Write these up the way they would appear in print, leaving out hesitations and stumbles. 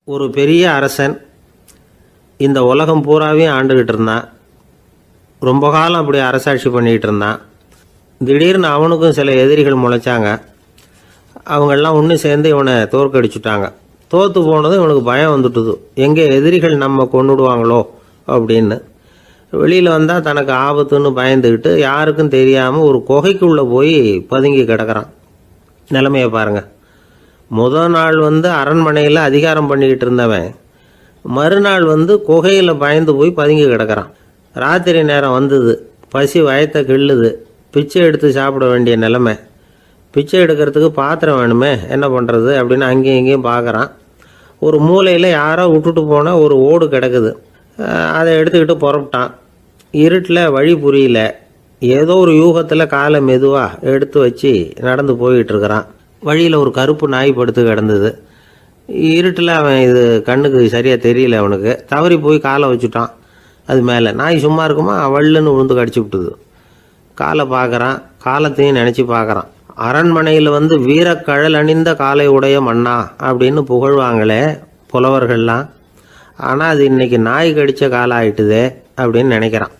ஒரு பெரிய அரசன் இந்த உலகம் பூராவையும் ஆண்டுகிட்டு இருந்தான். ரொம்ப காலம் அப்படி அரசாட்சி பண்ணிகிட்டு இருந்தான். திடீர்னு அவனுக்கும் சில எதிரிகள் முளைச்சாங்க. அவங்கெல்லாம் ஒன்று சேர்ந்து இவனை தோற்கடிச்சுட்டாங்க. தோற்று போனதும் இவனுக்கு பயம் வந்துட்டுது, எங்கே எதிரிகள் நம்ம கொண்டுடுவாங்களோ அப்படின்னு. வெளியில் வந்தால் தனக்கு ஆபத்துன்னு பயந்துக்கிட்டு யாருக்கும் தெரியாமல் ஒரு குகைக்குள்ளே போய் பதுங்கி கிடக்கிறான். நிலைமையை பாருங்கள். முதல் நாள் அரண்மனையில் அதிகாரம் பண்ணிக்கிட்டு இருந்தவன் மறுநாள் குகையில் பயந்து போய் பதுங்கி கிடக்கிறான். ராத்திரி நேரம் வந்தது, பசி வயத்தை கிள்ளுது, பிச்சை எடுத்து சாப்பிட வேண்டிய நிலைமை. பிச்சை எடுக்கிறதுக்கு பாத்திரம் வேணுமே, என்ன பண்ணுறது அப்படின்னு அங்கேயும் இங்கேயும் பார்க்குறான். ஒரு மூலையில் யாரோ விட்டுட்டு போன ஒரு ஓடு கிடக்குது. அதை எடுத்துக்கிட்டு புறப்பட்டான். இருட்டில் வழி புரியல. ஏதோ ஒரு யூகத்தில் காலை மெதுவாக எடுத்து வச்சு நடந்து போயிட்டுருக்கிறான். வழியில் ஒரு கருப்பு நாய் படுத்து கிடந்தது. இருட்டில் அவன் இது கண்ணுக்கு சரியாக தெரியல. அவனுக்கு தவறி போய் காலை வச்சுட்டான் அது மேலே. நாய் சும்மா இருக்குமா, வள்ளுன்னு விழுந்து கடிச்சு விட்டுது. காலை பார்க்குறான், காலத்தையும் நினச்சி பார்க்குறான். அரண்மனையில் வீரக்கழல் அணிந்த காலை உடைய மன்னா அப்படின்னு புகழ்வாங்களே புலவர்கள்லாம். ஆனால் அது இன்றைக்கி நாய் கடித்த காலம் ஆயிட்டுதே அப்படின்னு நினைக்கிறான்.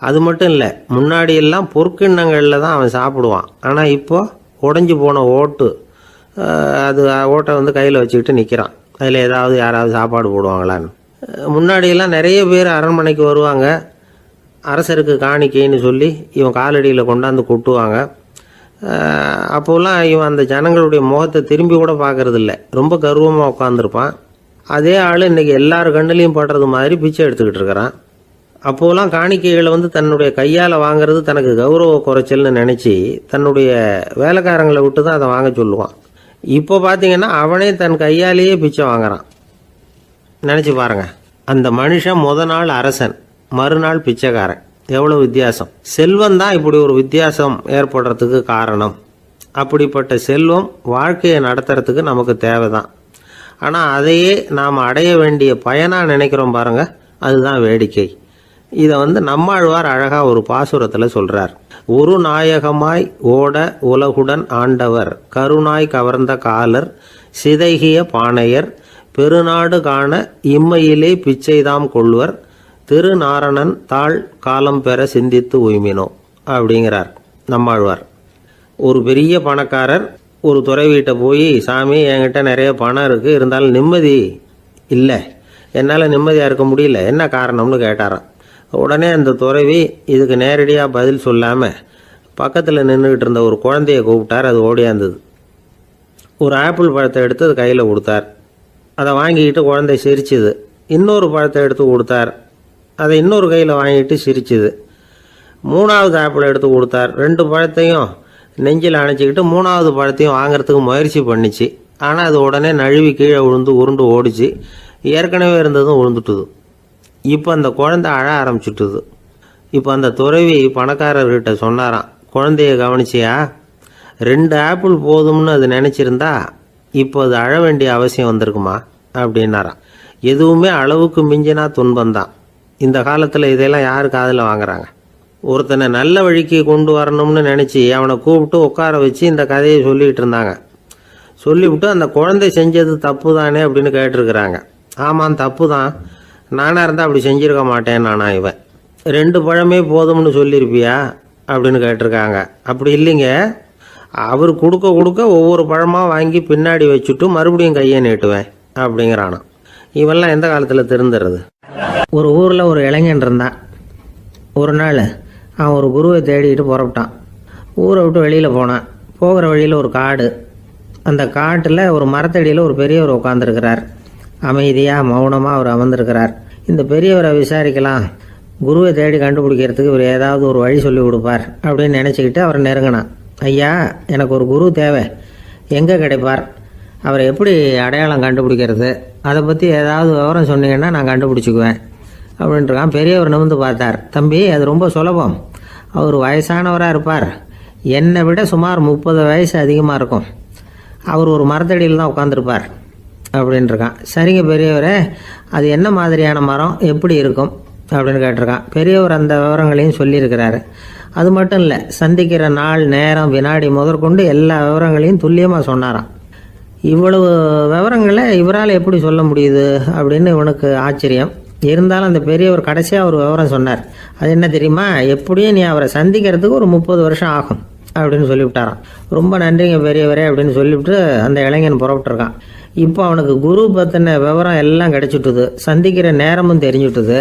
அது மட்டும் இல்லை, முன்னாடியெல்லாம் பொற்கிண்ணங்களில் தான் அவன் சாப்பிடுவான். ஆனால் இப்போது உடஞ்சி போன ஓட்டு, அது ஓட்டை கையில் வச்சுக்கிட்டு நிற்கிறான். அதில் யாராவது சாப்பாடு போடுவாங்களான்னு. முன்னாடியெல்லாம் நிறைய பேர் அரண்மனைக்கு வருவாங்க. அரசருக்கு காணிக்கைன்னு சொல்லி இவன் காலடியில் கொண்டாந்து கொட்டுவாங்க. அப்போல்லாம் இவன் அந்த ஜனங்களுடைய முகத்தை திரும்பி கூட பார்க்கறதில்ல. ரொம்ப கர்வமாக உட்காந்துருப்பான். அதே ஆள் இன்றைக்கி எல்லார் கண்ணிலையும் படுறது மாதிரி பிச்சை எடுத்துக்கிட்டு இருக்கிறான். அப்போலாம் காணிக்கைகளை தன்னுடைய கையால் வாங்கிறது தனக்கு கௌரவ குறைச்சல்னு நினச்சி தன்னுடைய வேலைக்காரங்களை விட்டு தான் அதை வாங்க சொல்லுவான். இப்போ பார்த்தீங்கன்னா அவனே தன் கையாலேயே பிச்சை வாங்குறான். நினச்சி பாருங்கள். அந்த மனுஷன் நாள் அரசன், மறுநாள் பிச்சைக்காரன். எவ்வளோ வித்தியாசம். செல்வம் தான் இப்படி ஒரு வித்தியாசம் ஏற்படுறதுக்கு காரணம். அப்படிப்பட்ட செல்வம் வாழ்க்கையை நடத்துறதுக்கு நமக்கு தேவை தான். ஆனால் அதையே நாம் அடைய வேண்டிய பயனாக நினைக்கிறோம் பாருங்கள், அதுதான் வேடிக்கை. இதை நம்மாழ்வார் அழகாக ஒரு பாசுரத்தில் சொல்கிறார். ஒரு நாயகமாய் ஓட உலகுடன் ஆண்டவர், கருணாய் கவர்ந்த காலர், சிதைகிய பானையர், பெருநாடு காண இம்மையிலே பிச்சைதாம் கொள்வர், திருநாரணன் தாழ் காலம் பெற சிந்தித்து உய்மினோ அப்படிங்கிறார் நம்மாழ்வார். ஒரு பெரிய பணக்காரர் ஒரு துறை வீட்டை போய், சாமி என்கிட்ட நிறைய பணம் இருக்குது, இருந்தாலும் நிம்மதி இல்லை, என்னால் நிம்மதியாக இருக்க முடியல, என்ன காரணம்னு கேட்டாராம். உடனே அந்த துறவி இதுக்கு நேரடியாக பதில் சொல்லாமல் பக்கத்தில் நின்றுக்கிட்டு இருந்த ஒரு குழந்தைய கூப்பிட்டார். அது ஓடியாந்தது. ஒரு ஆப்பிள் பழத்தை எடுத்து அது கையில் கொடுத்தார். அதை வாங்கிக்கிட்டு குழந்தை சிரிச்சுது. இன்னொரு பழத்தை எடுத்து கொடுத்தார். அதை இன்னொரு கையில் வாங்கிட்டு சிரிச்சுது. மூணாவது ஆப்பிள் எடுத்து கொடுத்தார். 2 பழத்தையும் நெஞ்சில் அணைச்சிக்கிட்டு 3வது பழத்தையும் வாங்கிறதுக்கு முயற்சி பண்ணிச்சு. ஆனால் அது உடனே நழுவி கீழே விழுந்து உருண்டு ஓடிச்சு. ஏற்கனவே இருந்ததும் விழுந்துட்டுது. இப்போ அந்த குழந்தை அழ ஆரம்பிச்சுட்டுது. இப்போ அந்த துறவி பணக்காரர்கிட்ட சொன்னாராம், குழந்தைய கவனிச்சியா, 2 ஆப்பிள் போதும்னு அது நினச்சிருந்தா இப்போ அது அழ வேண்டிய அவசியம் வந்திருக்குமா அப்படின்னாராம். எதுவுமே அளவுக்கு மிஞ்சினா துன்பந்தான். இந்த காலத்தில் இதெல்லாம் யார் காதில் வாங்குறாங்க? ஒருத்தனை நல்ல வழிக்கு கொண்டு வரணும்னு நினச்சி அவனை கூப்பிட்டு உட்கார வச்சு இந்த கதையை சொல்லிகிட்டு இருந்தாங்க. சொல்லிவிட்டு அந்த குழந்தை செஞ்சது தப்பு தானே அப்படின்னு கேட்டிருக்கிறாங்க. ஆமாம், தப்பு தான், நானாக இருந்தால் அப்படி செஞ்சுருக்க மாட்டேன் நானா இவன். 2 பழமே போதும்னு சொல்லியிருப்பியா அப்படின்னு கேட்டிருக்காங்க. அப்படி இல்லைங்க, அவர் கொடுக்க கொடுக்க ஒவ்வொரு பழமாக வாங்கி பின்னாடி வச்சுட்டு மறுபடியும் கையை நீட்டுவேன் அப்படிங்கிறானா. இவெல்லாம் எந்த காலத்தில் திருந்துறது? ஒரு ஊரில் ஒரு இளைஞன் இருந்தான். ஒரு நாள் அவன் ஒரு குருவை தேடிட்டு புறப்பட்டான். ஊரை விட்டு வெளியில் போனான். போகிற வழியில் ஒரு காடு. அந்த காட்டில் ஒரு மரத்தடியில் ஒரு பெரியவர் உட்காந்துருக்கிறார். அமைதியாக மௌனமாக அவர் அமர்ந்திருக்கிறார். இந்த பெரியவரை விசாரிக்கலாம், குருவை தேடி கண்டுபிடிக்கிறதுக்கு இவர் ஏதாவது ஒரு வழி சொல்லி கொடுப்பார் அப்படின்னு நினச்சிக்கிட்டு அவரை நெருங்கினான். ஐயா, எனக்கு ஒரு குரு தேவை, எங்கே கிடைப்பார், அவரை எப்படி அடையாளம் கண்டுபிடிக்கிறது, அதை பற்றி ஏதாவது விவரம் சொன்னீங்கன்னா நான் கண்டுபிடிச்சிக்குவேன் அப்படின்ட்டுருக்கான். பெரியவர் நிமிர்ந்து பார்த்தார். தம்பி, அது ரொம்ப சுலபம். அவர் வயசானவராக இருப்பார், என்னை விட சுமார் 30 வயசு அதிகமாக இருக்கும். அவர் ஒரு மரத்தடியில் தான் உட்காந்துருப்பார் அப்படின்ட்டுருக்கான். சரிங்க பெரியவரே, அது என்ன மாதிரியான மரம், எப்படி இருக்கும் அப்படின்னு கேட்டிருக்கான். பெரியவர் அந்த விவரங்களையும் சொல்லியிருக்கிறாரு. அது மட்டும் இல்லை, சந்திக்கிற நாள், நேரம், வினாடி முதற்கொண்டு எல்லா விவரங்களையும் துல்லியமாக சொன்னாராம். இவ்வளவு விவரங்களை இவரால் எப்படி சொல்ல முடியுது அப்படின்னு இவனுக்கு ஆச்சரியம். இருந்தாலும் அந்த பெரியவர் கடைசியாக ஒரு விவரம் சொன்னார். அது என்ன தெரியுமா? எப்படியும் நீ அவரை சந்திக்கிறதுக்கு ஒரு 30 வருஷம் ஆகும் அப்படின்னு சொல்லிவிட்டாராம். ரொம்ப நன்றிங்க பெரியவரே அப்படின்னு சொல்லிவிட்டு அந்த இளைஞன் புறப்பட்டுருக்கான். இப்போ அவனுக்கு குரு பற்றின விவரம் எல்லாம் கிடைச்சிட்டுது, சந்திக்கிற நேரமும் தெரிஞ்சுட்டுது.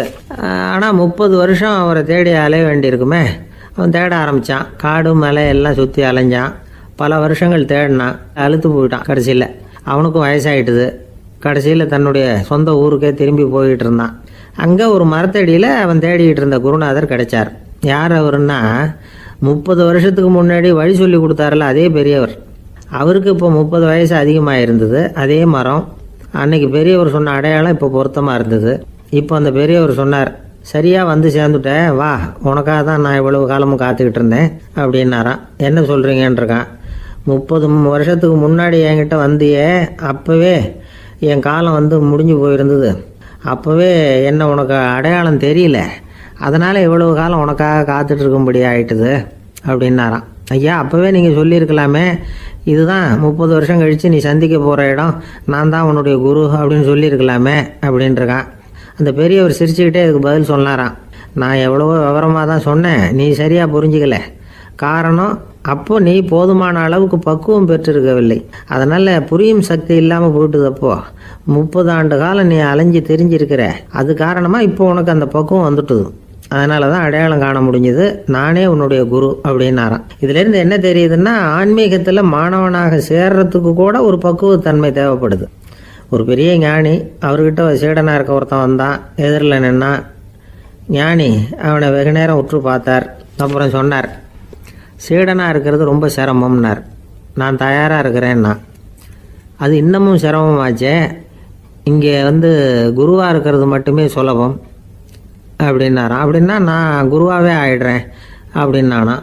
ஆனால் 30 வருஷம் அவரை தேடி அலைய வேண்டியிருக்குமே. அவன் தேட ஆரம்பித்தான். காடு மலை எல்லாம் சுற்றி அலைஞ்சான். பல வருஷங்கள் தேடினான். அழுத்து போயிட்டான். கடைசியில் அவனுக்கும் வயசாகிட்டுது. கடைசியில் தன்னுடைய சொந்த ஊருக்கே திரும்பி போயிட்டு இருந்தான். அங்கே ஒரு மரத்தடியில் அவன் தேடிக்கிட்டு இருந்த குருநாதர் கிடைச்சார். யார் அவருன்னா, 30 வருஷத்துக்கு முன்னாடி வழி சொல்லி கொடுத்தாருல அதே பெரியவர். அவருக்கு இப்போ 30 வயசு அதிகமாக இருந்தது. அதே மரம். அன்னைக்கு பெரியவர் சொன்ன அடையாளம் இப்போ பொருத்தமாக இருந்தது. இப்போ அந்த பெரியவர் சொன்னார், சரியாக வந்து சேர்ந்துட்டேன், வா, உனக்காக தான் நான் இவ்வளவு காலமும் காத்துக்கிட்டு இருந்தேன் அப்படின்னாரான். என்ன சொல்கிறீங்கன்றிருக்கான். 30 வருஷத்துக்கு முன்னாடி என்கிட்ட வந்தியே, அப்போவே என் காலம் வந்து முடிஞ்சு போயிருந்தது. அப்போவே என்ன உனக்கு அடையாளம் தெரியல, அதனால் இவ்வளவு காலம் உனக்காக காத்துட்டு இருக்கும்படி ஆயிட்டுது அப்படின்னாராம். ஐயா, அப்போவே நீங்கள் சொல்லியிருக்கலாமே, இதுதான் 30 வருஷம் கழித்து நீ சந்திக்க போகிற இடம், நான் தான் உன்னுடைய குரு அப்படின்னு சொல்லியிருக்கலாமே அப்படின்ட்டுருக்கான். அந்த பெரியவர் சிரிச்சுக்கிட்டே இதுக்கு பதில் சொன்னாராம். நான் எவ்வளவோ விவரமாக தான் சொன்னேன், நீ சரியாக புரிஞ்சிக்கல. காரணம், அப்போ நீ போதுமான அளவுக்கு பக்குவம் பெற்றிருக்கவில்லை. அதனால் புரியும் சக்தி இல்லாமல் போயிட்டுதப்போ 30 ஆண்டு காலம் நீ அலைஞ்சி தெரிஞ்சிருக்கிற. அது காரணமாக இப்போ உனக்கு அந்த பக்குவம் வந்துட்டுது. அதனால தான் அடையாளம் காண முடிஞ்சது, நானே உன்னுடைய குரு அப்படின்னாராம். இதுலேருந்து என்ன தெரியுதுன்னா, ஆன்மீகத்தில் மாணவனாக சேர்றதுக்கு கூட ஒரு பக்குவத்தன்மை தேவைப்படுது. ஒரு பெரிய ஞானி, அவர்கிட்ட சீடனாக இருக்க ஒருத்தன் வந்தான். எதிரில் நின்னான். ஞானி அவனை வெகு நேரம் உற்று பார்த்தார். அப்புறம் சொன்னார், சீடனாக இருக்கிறது ரொம்ப சிரமம்னார். நான் தயாராக இருக்கிறேன்னா. அது இன்னமும் சிரமமாச்சே, இங்கே வந்து குருவாக இருக்கிறது மட்டுமே சுலபம் அப்படின்னாராம். அப்படின்னா நான் குருவாகவே ஆயிடுறேன் அப்படின்னானா.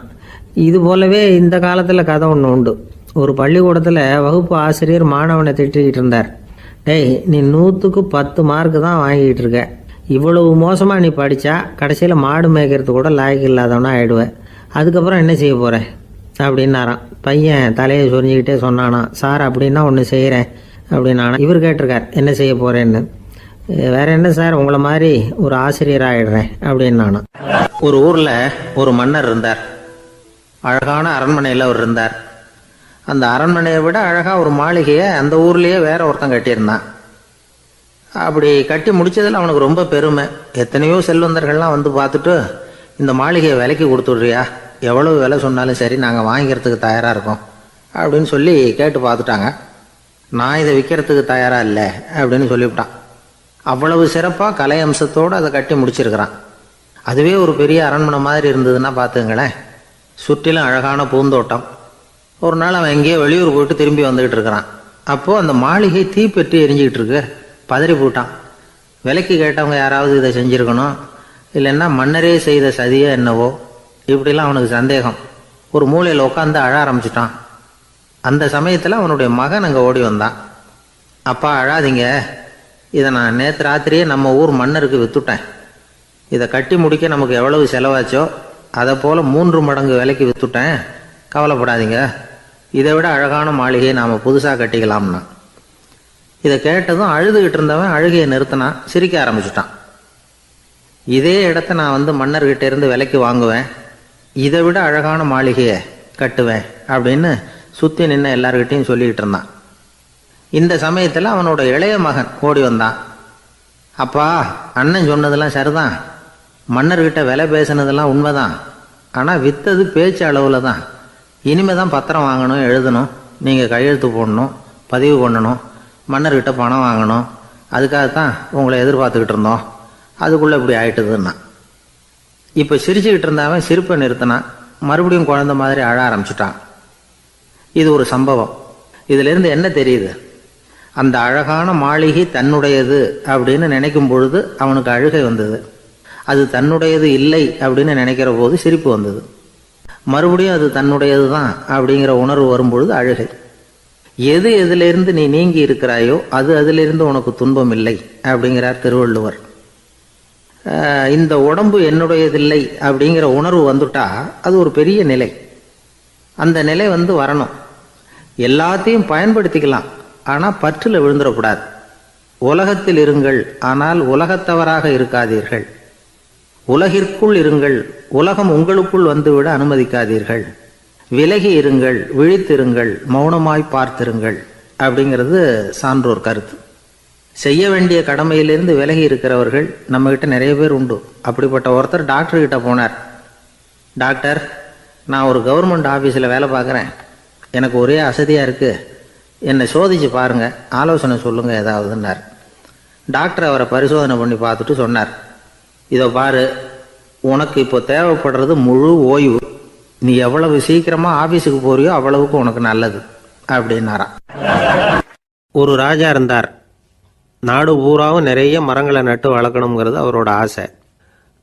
இது போலவே இந்த காலத்தில் கதை ஒன்று உண்டு. ஒரு பள்ளிக்கூடத்தில் வகுப்பு ஆசிரியர் மாணவனை திட்டிக்கிட்டு இருந்தார். டேய், நீ 100க்கு 10 மார்க்கு தான் வாங்கிக்கிட்டு இருக்க. இவ்வளவு மோசமாக நீ படித்தா கடைசியில் மாடு மேய்க்கிறது கூட லாய்க்கு இல்லாதவனா ஆயிடுவேன். அதுக்கப்புறம் என்ன செய்ய போகிறேன் அப்படின்னாராம். பையன் தலையை சொரிஞ்சிக்கிட்டே சொன்னானா, சார் அப்படின்னா ஒன்று செய்கிறேன் அப்படின்னானா. இவர் கேட்டிருக்கார், என்ன செய்ய போகிறேன்னு. வேற என்ன சார், உங்களை மாதிரி ஒரு ஆசிரியர் ஆகிடுறேன் அப்படின்னானா. ஒரு ஊரில் ஒரு மன்னர் இருந்தார். அழகான அரண்மனையில் அவர் இருந்தார். அந்த அரண்மனையை விட அழகாக ஒரு மாளிகையை அந்த ஊர்லேயே வேற ஒருத்தன் கட்டியிருந்தான். அப்படி கட்டி முடித்ததில் அவனுக்கு ரொம்ப பெருமை. எத்தனையோ செல்வந்தர்கள்லாம் வந்து பார்த்துட்டு, இந்த மாளிகையை விலைக்கு கொடுத்துட்றியா, எவ்வளவு விலை சொன்னாலும் சரி நாங்கள் வாங்கிக்கிறதுக்கு தயாராக இருக்கோம் அப்படின்னு சொல்லி கேட்டு பார்த்துட்டாங்க. நான் இதை விற்கிறதுக்கு தயாராக இல்லை அப்படின்னு சொல்லிவிட்டான். அவ்வளவு சிறப்பாக கலை அம்சத்தோடு அதை கட்டி முடிச்சிருக்கிறான். அதுவே ஒரு பெரிய அரண்மனை மாதிரி இருந்ததுன்னா பார்த்துங்களேன். சுற்றிலும் அழகான பூந்தோட்டம். ஒரு நாள் அவன் எங்கேயோ வெளியூர் போயிட்டு திரும்பி வந்துக்கிட்டு இருக்கிறான். அப்போது அந்த மாளிகை தீப்பெட்டி எரிஞ்சிக்கிட்டு இருக்கு. பதறி போட்டான். விலைக்கு கேட்டவங்க யாராவது இதை செஞ்சுருக்கணும், இல்லைன்னா மன்னரே செய்த சதியோ என்னவோ, இப்படிலாம் அவனுக்கு சந்தேகம். ஒரு மூலையில் உட்காந்து அழ ஆரம்பிச்சிட்டான். அந்த சமயத்தில் அவனுடைய மகன் அங்கே ஓடி வந்தான். அப்பா அழாதீங்க, இதை நான் நேற்று ராத்திரியே நம்ம ஊர் மன்னருக்கு விற்றுட்டேன். இதை கட்டி முடிக்க நமக்கு எவ்வளவு செலவாச்சோ அதை போல் 3 மடங்கு விலைக்கு விற்றுட்டேன். கவலைப்படாதீங்க, இதை விட அழகான மாளிகையை நாம் புதுசாக கட்டிக்கலாம்னா. இதை கேட்டதும் அழுதுகிட்டு இருந்தவன் அழுகையை நிறுத்தினான். சிரிக்க ஆரம்பிச்சிட்டான். இதே இடத்த நான் வந்து மன்னர்கிட்ட இருந்து விலைக்கு வாங்குவேன், இதை விட அழகான மாளிகையை கட்டுவேன் அப்படின்னு சுற்றி நின்று எல்லார்கிட்டையும் சொல்லிக்கிட்டு இருந்தான். இந்த சமயத்தில் அவனோட இளைய மகன் ஓடி வந்தான். அப்பா, அண்ணன் சொன்னதெல்லாம் சரிதான், மன்னர்கிட்ட விலை பேசினதெல்லாம் உண்மைதான். ஆனால் விற்றது பேச்சு அளவில் தான். இனிமே தான் பத்திரம் வாங்கணும், எழுதணும், நீங்கள் கையெழுத்து போடணும், பதிவு பண்ணணும், மன்னர்கிட்ட பணம் வாங்கணும். அதுக்காகத்தான் உங்களை எதிர்பார்த்துக்கிட்டு இருந்தோம். அதுக்குள்ளே இப்படி ஆயிட்டுதுன்னா. இப்போ சிரிச்சுக்கிட்டு இருந்தவன் சிரிப்பை நிறுத்தினான். மறுபடியும் குழந்தை மாதிரி அழ ஆரம்பிச்சுட்டான். இது ஒரு சம்பவம். இதிலிருந்து என்ன தெரியுது? அந்த அழகான மாளிகை தன்னுடையது அப்படின்னு நினைக்கும் பொழுது அவனுக்கு அழுகை வந்தது. அது தன்னுடையது இல்லை அப்படின்னு நினைக்கிற போது சிரிப்பு வந்தது. மறுபடியும் அது தன்னுடையது தான் அப்படிங்கிற உணர்வு வரும்பொழுது அழுகை. எது எதிலிருந்து நீ நீங்கி இருக்கிறாயோ அது அதிலிருந்து உனக்கு துன்பம் இல்லை அப்படிங்கிறார் திருவள்ளுவர். இந்த உடம்பு என்னுடையதில்லை அப்படிங்கிற உணர்வு வந்துட்டா அது ஒரு பெரிய நிலை. அந்த நிலை வரணும். எல்லாத்தையும் பயன்படுத்திக்கலாம், ஆனால் பற்றில் விழுந்துடக்கூடாது. உலகத்தில் இருங்கள், ஆனால் உலகத்தவராக இருக்காதீர்கள். உலகிற்குள் இருங்கள், உலகம் உங்களுக்குள் வந்துவிட அனுமதிக்காதீர்கள். விலகி இருங்கள், விழித்திருங்கள், மௌனமாய் பார்த்திருங்கள் அப்படிங்கிறது சான்றோர் கருத்து. செய்ய வேண்டிய கடமையிலிருந்து விலகி இருக்கிறவர்கள் நம்மகிட்ட நிறைய பேர் உண்டு. அப்படிப்பட்ட ஒருத்தர் டாக்டர்கிட்ட போனார். டாக்டர், நான் ஒரு கவர்மெண்ட் ஆஃபீஸில் வேலை பார்க்குறேன், எனக்கு ஒரே அசதியாக இருக்குது, என்னை சோதிச்சு பாருங்கள், ஆலோசனை சொல்லுங்கள் ஏதாவதுன்னார். டாக்டர் அவரை பரிசோதனை பண்ணி பார்த்துட்டு சொன்னார், இதோ பாரு, உனக்கு இப்போ தேவைப்படுறது முழு ஓய்வு. நீ எவ்வளவு சீக்கிரமாக ஆஃபீஸுக்கு போறியோ அவ்வளவுக்கு உனக்கு நல்லது அப்படின்னாராம். ஒரு ராஜா இருந்தார். நாடு பூராவும் நிறைய மரங்களை நட்டு வளர்க்கணுங்கிறது அவரோட ஆசை.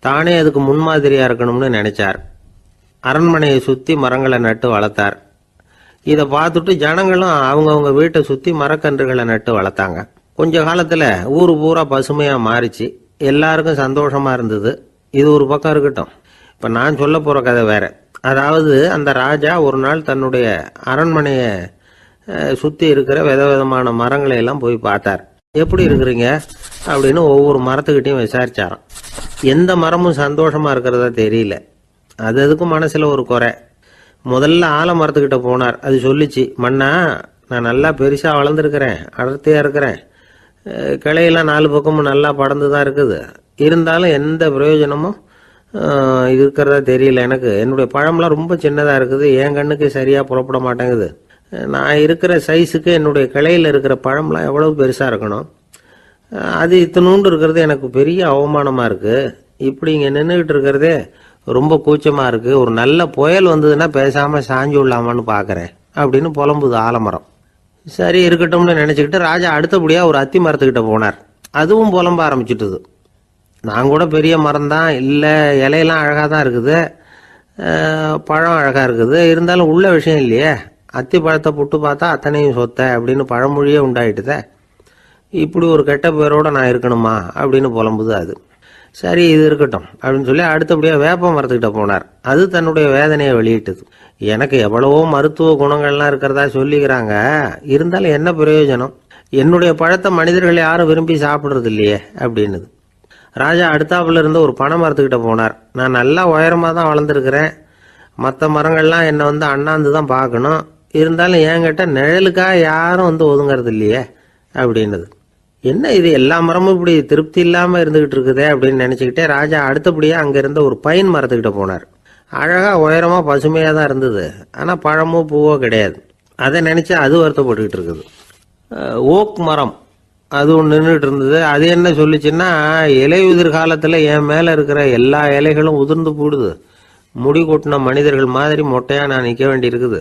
தானே அதுக்கு முன்மாதிரியாக இருக்கணும்னு நினைச்சார். அரண்மனையை சுற்றி மரங்களை நட்டு வளர்த்தார். இதை பார்த்துட்டு ஜனங்களும் அவங்கவுங்க வீட்டை சுற்றி மரக்கன்றுகளை நட்டு வளர்த்தாங்க. கொஞ்ச காலத்தில் ஊர் பூரா பசுமையாக மாறிச்சு. எல்லாருக்கும் சந்தோஷமாக இருந்தது. இது ஒரு பக்கம் இருக்கட்டும். இப்போ நான் சொல்ல போகிற கதை வேற. அதாவது அந்த ராஜா ஒரு நாள் தன்னுடைய அரண்மனையை சுற்றி இருக்கிற விதவிதமான மரங்களை எல்லாம் போய் பார்த்தார். எப்படி இருக்கிறீங்க அப்படின்னு ஒவ்வொரு மரத்துக்கிட்டையும் விசாரிச்சாராம். எந்த மரமும் சந்தோஷமாக இருக்கிறதா தெரியல. அதுக்கும் மனசில் ஒரு குறை. முதல்ல ஆலமரத்துக்கிட்ட போனார். அது சொல்லிச்சு, மண்ணா, நான் நல்லா பெருசாக வளர்ந்துருக்கிறேன், அடர்த்தியாக இருக்கிறேன், கிளையெல்லாம் 4 பக்கமும் நல்லா படர்ந்து தான் இருக்குது, இருந்தாலும் எந்த பிரயோஜனமும் இருக்கிறதா தெரியல எனக்கு. என்னுடைய பழம்லாம் ரொம்ப சின்னதாக இருக்குது, என் கண்ணுக்கு சரியாக புறப்பட மாட்டேங்குது. நான் இருக்கிற சைஸுக்கு என்னுடைய கிளையில் இருக்கிற பழம்லாம் எவ்வளவு பெருசாக இருக்கணும், அது இத்தனூண்டு இருக்கிறது எனக்கு பெரிய அவமானமாக இருக்குது. இப்படி இங்கே நின்றுக்கிட்டு இருக்கிறதே ரொம்ப கூச்சமாக இருக்குது. ஒரு நல்ல புயல் வந்ததுன்னா பேசாமல் சாஞ்சு விடலாமான்னு பார்க்குறேன் அப்படின்னு புலம்புது ஆலமரம். சரி இருக்கட்டும்னு நினச்சிக்கிட்டு ராஜா அடுத்தபடியாக ஒரு அத்தி மரத்துக்கிட்ட போனார். அதுவும் புலம்ப ஆரம்பிச்சுட்டுது. நான் கூட பெரிய மரம் தான், இல்லை இலையெல்லாம் அழகாக தான் இருக்குது, பழம் அழகாக இருக்குது, இருந்தாலும் உள்ள விஷயம் இல்லையே, அத்தி பழத்தை புட்டு பார்த்தா அத்தனையும் சொத்தை அப்படின்னு பழமொழியே உண்டாயிட்டுதே, இப்படி ஒரு கெட்ட பேரோட நான் இருக்கணுமா அப்படின்னு புலம்புது அது. சரி இது இருக்கட்டும் அப்படின்னு சொல்லி அடுத்தபடியாக வேப்ப மரத்துக்கிட்ட போனார். அது தன்னுடைய வேதனையை வெளியிட்டது. எனக்கு எவ்வளவோ மருத்துவ குணங்கள்லாம் இருக்கிறதா சொல்லிக்கிறாங்க, இருந்தாலும் என்ன பிரயோஜனம், என்னுடைய பழத்தை மனிதர்கள் யாரும் விரும்பி சாப்பிட்றது இல்லையே அப்படின்னுது. ராஜா அடுத்தாப்புல இருந்து ஒரு பனை மரத்துக்கிட்ட போனார். நான் நல்லா உயரமாக தான் வளர்ந்துருக்கிறேன், மற்ற மரங்கள்லாம் என்னை அண்ணாந்து தான் பார்க்கணும், இருந்தாலும் என்கிட்ட நிழலுக்காக யாரும் ஒதுங்கிறது இல்லையே அப்படின்னுது. என்ன இது, எல்லா மரமும் இப்படி திருப்தி இல்லாமல் இருந்துகிட்டு இருக்குதே அப்படின்னு நினச்சிக்கிட்டே ராஜா அடுத்தபடியாக அங்கே இருந்த ஒரு பைன் மரத்துக்கிட்ட போனார். அழகாக உயரமாக பசுமையாக தான் இருந்தது, ஆனால் பழமோ பூவோ கிடையாது. அதை நினச்சி அது வருத்தப்பட்டுக்கிட்டு இருக்குது. ஓக் மரம் அது ஒன்று நின்றுட்டு இருந்தது. அது என்ன சொல்லிச்சுன்னா, இலையுதிர் காலத்தில் என் மேலே இருக்கிற எல்லா இலைகளும் உதிர்ந்து போடுது, முடி கொட்டின மனிதர்கள் மாதிரி மொட்டையாக நான் நிற்க வேண்டி இருக்குது,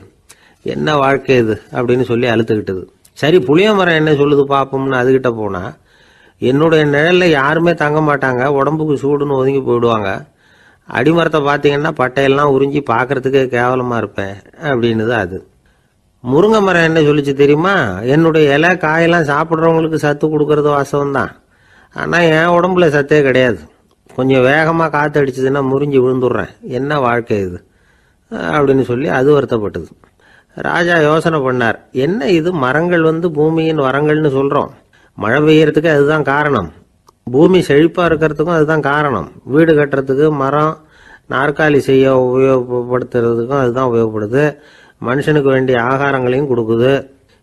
என்ன வாழ்க்கை இது அப்படின்னு சொல்லி அழுத்துக்கிட்டது. சரி புளிய மரம் என்ன சொல்லுது பார்ப்போம்னு அதுகிட்ட போனால், என்னுடைய நிழலில் யாருமே தங்க மாட்டாங்க, உடம்புக்கு சூடுன்னு ஒதுங்கி போயிடுவாங்க, அடிமரத்தை பார்த்தீங்கன்னா பட்டையெல்லாம் உறிஞ்சி பார்க்கறதுக்கே கேவலமாக இருப்பேன் அப்படின்னுது அது. முருங்கை மரம் என்ன சொல்லிச்சு தெரியுமா, என்னுடைய இலை காயெல்லாம் சாப்பிட்றவங்களுக்கு சத்து கொடுக்கறது வாசம்தான், ஆனால் என் உடம்புல சத்தே கிடையாது, கொஞ்சம் வேகமாக காற்று அடிச்சதுன்னா முறிஞ்சி விழுந்துடுறேன், என்ன வாழ்க்கை இது அப்படின்னு சொல்லி அது வருத்தப்பட்டது. ராஜா யோசனை பண்ணார், என்ன இது மரங்கள் பூமியின் வரங்கள்னு சொல்கிறோம், மழை பெய்யறதுக்கு அதுதான் காரணம், பூமி செழிப்பாக இருக்கிறதுக்கும் அதுதான் காரணம், வீடு கட்டுறதுக்கு மரம், நாற்காலி செய்ய உபயோகப்படுத்துறதுக்கும் அதுதான் உபயோகப்படுது, மனுஷனுக்கு வேண்டிய ஆகாரங்களையும் கொடுக்குது,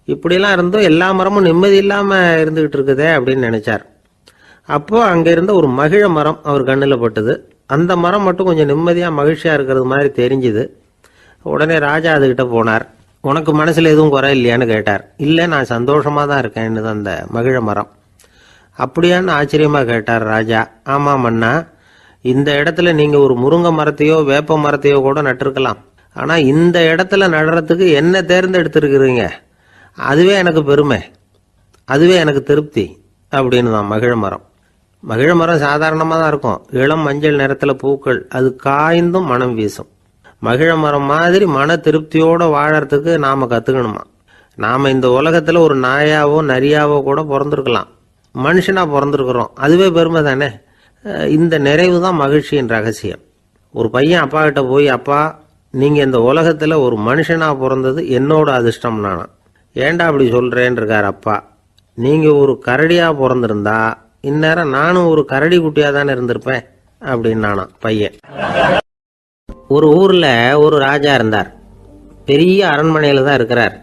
இப்படிலாம் இருந்தும் எல்லா மரமும் நிம்மதி இல்லாமல் இருந்துக்கிட்டு இருக்குதே அப்படின்னு நினைச்சார். அப்போ அங்கே இருந்த ஒரு மகிழ மரம் அவர் கண்ணில் பட்டுது. அந்த மரம் மட்டும் கொஞ்சம் நிம்மதியாக மகிழ்ச்சியாக இருக்கிறது மாதிரி தெரிஞ்சுது. உடனே ராஜா அதுகிட்ட போனார். உனக்கு மனசில் எதுவும் குறை இல்லையான்னு கேட்டார். இல்லை, நான் சந்தோஷமாக தான் இருக்கேன்னு அந்த மகிழ மரம். அப்படியான்னு ஆச்சரியமாக கேட்டார் ராஜா. ஆமாம் மன்னா, இந்த இடத்துல நீங்கள் ஒரு முருங்கை மரத்தையோ வேப்ப மரத்தையோ கூட நட்டிருக்கலாம், ஆனால் இந்த இடத்துல நடுறதுக்கு என்ன தேர்ந்தெடுத்துருக்குறீங்க, அதுவே எனக்கு பெருமை, அதுவே எனக்கு திருப்தி அப்படின்னு தான் மகிழ மரம். மகிழ மரம் சாதாரணமாக தான் இருக்கும், இளம் மஞ்சள் நிறத்தில் பூக்கள், அது காய்ந்தும் மனம் வீசும். மகிழ மரம் மாதிரி மன திருப்தியோடு வாழறதுக்கு நாம் கற்றுக்கணுமா. நாம் இந்த உலகத்தில் ஒரு நாயாவோ நரியாவோ கூட பிறந்திருக்கலாம், மனுஷனாக பிறந்திருக்கிறோம், அதுவே பெருமை தானே. இந்த நிறைவு தான் மகிழ்ச்சியின் ரகசியம். ஒரு பையன் அப்பா கிட்ட போய், அப்பா நீங்கள் இந்த உலகத்தில் ஒரு மனுஷனாக பிறந்தது என்னோட அதிர்ஷ்டம் நானா, ஏண்டா அப்படி சொல்கிறேன்னு இருக்கார் அப்பா. நீங்கள் ஒரு கரடியாக பிறந்திருந்தா இந்நேரம் நானும் ஒரு கரடி குட்டியாக தானே இருந்திருப்பேன் அப்படின்னு நானாம் பையன். ஒரு ஊரில் ஒரு ராஜா இருந்தார். பெரிய அரண்மனையில் தான் இருக்கிறார்.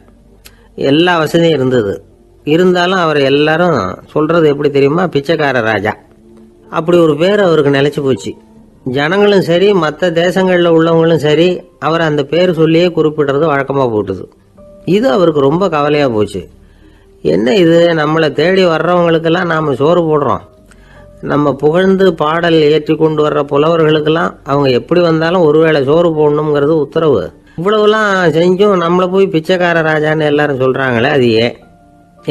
எல்லா வசதியும் இருந்தது. இருந்தாலும் அவர் எல்லாரும் சொல்கிறது எப்படி தெரியுமா, பிச்சைக்கார ராஜா. அப்படி ஒரு பேர் அவருக்கு நிலைச்சி போச்சு. ஜனங்களும் சரி, மற்ற தேசங்களில் உள்ளவங்களும் சரி, அவர் அந்த பேர் சொல்லியே குறிப்பிடுறது வழக்கமாக போட்டுது. இது அவருக்கு ரொம்ப கவலையாக போச்சு. என்ன இது, நம்மளை தேடி வர்றவங்களுக்கெல்லாம் நாம் சோறு போடுறோம், நம்ம புகழ்ந்து பாடல் ஏற்றி கொண்டு வர்ற புலவர்களுக்கெல்லாம் அவங்க எப்படி வந்தாலும் ஒருவேளை சோறு போடணுங்கிறது உத்தரவு. இவ்வளவுலாம் செஞ்சும் நம்மளை போய் பிச்சைக்கார ராஜான்னு எல்லாரும் சொல்கிறாங்களே, அது ஏன்,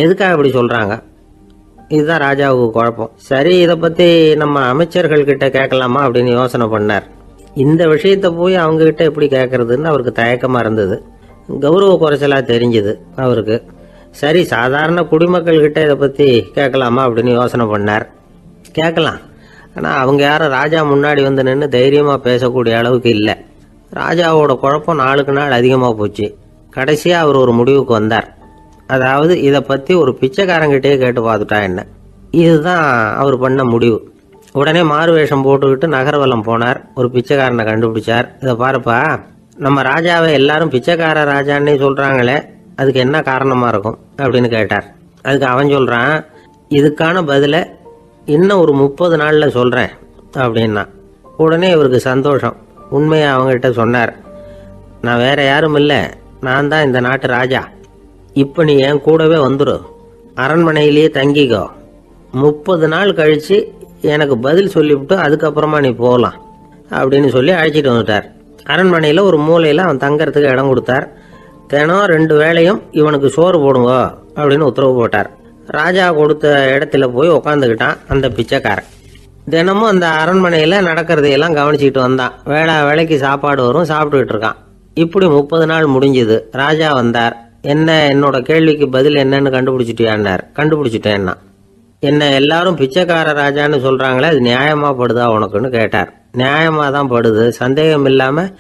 எதுக்காக இப்படி சொல்கிறாங்க? இதுதான் ராஜாவுக்கு குழப்பம். சரி, இதை பற்றி நம்ம அமைச்சர்கள் கிட்ட கேட்கலாமா அப்படின்னு யோசனை பண்ணார். இந்த விஷயத்தை போய் அவங்ககிட்ட எப்படி கேட்கறதுன்னு அவருக்கு தயக்கமாக இருந்தது. கௌரவ குறைச்சலாக தெரிஞ்சுது அவருக்கு. சரி, சாதாரண குடிமக்கள்கிட்ட இதை பற்றி கேட்கலாமா அப்படின்னு யோசனை பண்ணார். கேட்கலாம், ஆனால் அவங்க யாரும் ராஜா முன்னாடி வந்து நின்று தைரியமாக பேசக்கூடிய அளவுக்கு இல்லை. ராஜாவோட குழப்பம் நாளுக்கு நாள் அதிகமாக போச்சு. கடைசியாக அவர் ஒரு முடிவுக்கு வந்தார். அதாவது இதை பற்றி ஒரு பிச்சைக்காரங்கிட்டே கேட்டு பார்த்துட்டா என்ன. இதுதான் அவர் பண்ண முடிவு. உடனே மாறு வேஷம் போட்டுக்கிட்டு நகர்வலம் போனார். ஒரு பிச்சைக்காரனை கண்டுபிடிச்சார். இதை பாருப்பா, நம்ம ராஜாவை எல்லாரும் பிச்சைக்கார ராஜான்னே சொல்கிறாங்களே, அதுக்கு என்ன காரணமாக இருக்கும் அப்படின்னு கேட்டார். அதுக்கு அவன் சொல்கிறான், இதுக்கான பதிலை இன்னும் ஒரு 30 நாளில் சொல்கிறேன் அப்படின்னா. உடனே இவருக்கு சந்தோஷம். உண்மையை அவங்ககிட்ட சொன்னார். நான் வேற யாரும் இல்லை, நான் தான் இந்த நாட்டு ராஜா. இப்போ நீ என் கூடவே வந்துடும், அரண்மனையிலேயே தங்கிக்கோ. 30 நாள் கழித்து எனக்கு பதில் சொல்லிவிட்டு அதுக்கப்புறமா நீ போகலாம் அப்படின்னு சொல்லி அழைச்சிட்டு வந்துட்டார். அரண்மனையில் ஒரு மூலையில் அவன் தங்கறதுக்கு இடம் கொடுத்தார். தினம் 2 வேளையும் இவனுக்கு சோறு போடுங்க அப்படின்னு உத்தரவு போட்டார். ராஜா கொடுத்த இடத்துல போய் உக்காந்துக்கிட்டான் அந்த பிச்சைக்காரன். தினமும் அந்த அரண்மனையில் நடக்கிறதையெல்லாம் கவனிச்சிட்டு வந்தான். வேளைக்கு சாப்பாடு வரும், சாப்பிட்டுக்கிட்டு இருக்கான். இப்படி 30 நாள் முடிஞ்சுது. ராஜா வந்தார். என்ன, என்னோட கேள்விக்கு பதில் என்னன்னு கண்டுபிடிச்சிட்டியான்னார். கண்டுபிடிச்சிட்டேன்னா. என்ன எல்லாரும் பிச்சைக்கார ராஜான்னு சொல்கிறாங்களே, அது நியாயமாக படுதா உனக்குன்னு கேட்டார். நியாயமாக தான் படுது, சந்தேகம் இல்லாமல்